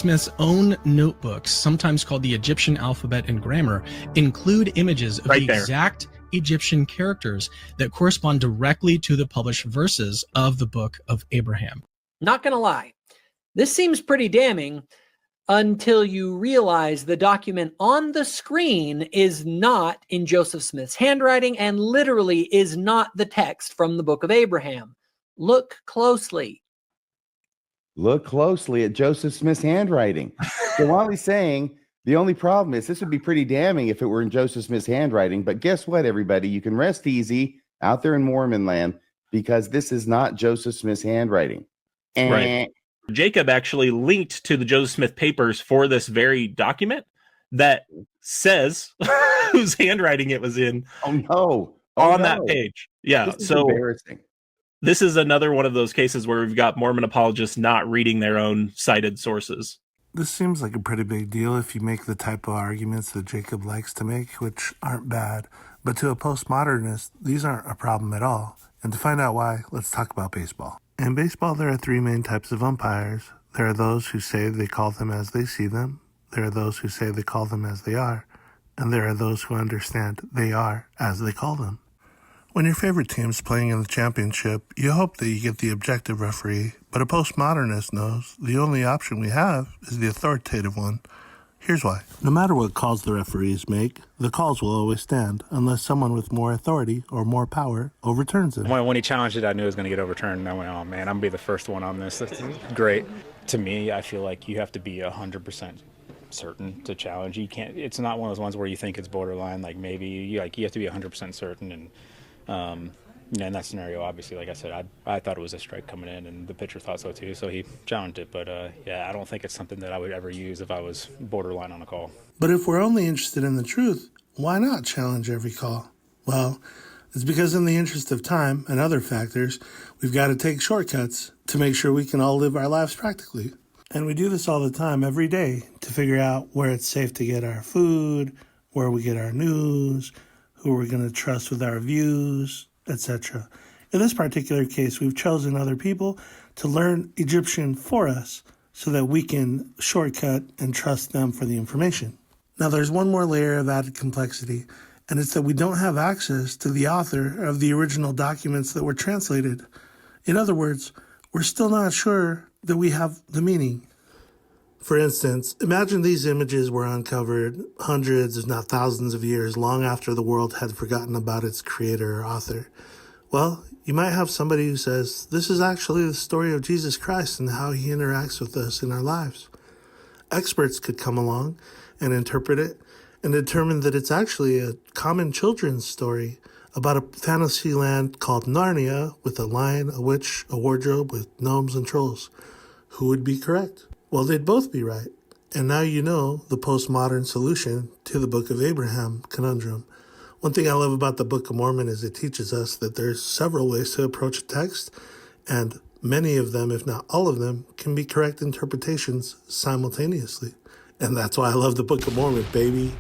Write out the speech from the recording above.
Smith's own notebooks, sometimes called the Egyptian alphabet and grammar, include images of the exact Egyptian characters that correspond directly to the published verses of the Book of Abraham. Not gonna lie, this seems pretty damning until you realize the document on the screen is not in Joseph Smith's handwriting and literally is not the text from the Book of Abraham. Look closely. Look closely at Joseph Smith's handwriting. So Wally's saying the only problem is this would be pretty damning if it were in Joseph Smith's handwriting. But guess what, everybody? You can rest easy out there in Mormon land because this is not Joseph Smith's handwriting. Right. Jacob actually linked to the Joseph Smith papers for this very document that says whose handwriting it was in. On that page. Yeah. This is so embarrassing. This is another one of those cases where we've got Mormon apologists not reading their own cited sources. This seems like a pretty big deal if you make the type of arguments that Jacob likes to make, which aren't bad. But to a postmodernist, these aren't a problem at all. And to find out why, let's talk about baseball. In baseball, there are three main types of umpires. There are those who say they call them as they see them. There are those who say they call them as they are. And there are those who understand they are as they call them. When your favorite team's playing in the championship, you hope that you get the objective referee, but a postmodernist knows the only option we have is the authoritative one. Here's why. No matter what calls the referees make, the calls will always stand unless someone with more authority or more power overturns it. When he challenged it, I knew it was going to get overturned, and I went, oh man, I'm going to be the first one on this. This is great. To me, I feel like you have to be 100% certain to challenge. You can't. It's not one of those ones where you think it's borderline, like maybe you have to be 100% certain. And in that scenario, obviously, like I said, I thought it was a strike coming in, and the pitcher thought so too, so he challenged it. But I don't think it's something that I would ever use if I was borderline on a call. But if we're only interested in the truth, why not challenge every call? Well, it's because in the interest of time and other factors, we've got to take shortcuts to make sure we can all live our lives practically. And we do this all the time, every day, to figure out where it's safe to get our food, where we get our news, who we're going to trust with our views, etc. In this particular case, we've chosen other people to learn Egyptian for us so that we can shortcut and trust them for the information. Now, there's one more layer of added complexity, and it's that we don't have access to the author of the original documents that were translated. In other words, we're still not sure that we have the meaning. For instance, imagine these images were uncovered hundreds, if not thousands of years long after the world had forgotten about its creator or author. Well, you might have somebody who says, this is actually the story of Jesus Christ and how he interacts with us in our lives. Experts could come along and interpret it and determine that it's actually a common children's story about a fantasy land called Narnia with a lion, a witch, a wardrobe with gnomes and trolls. Who would be correct? Well, they'd both be right. And now you know the postmodern solution to the Book of Abraham conundrum. One thing I love about the Book of Mormon is it teaches us that there's several ways to approach a text, and many of them, if not all of them, can be correct interpretations simultaneously. And that's why I love the Book of Mormon, baby.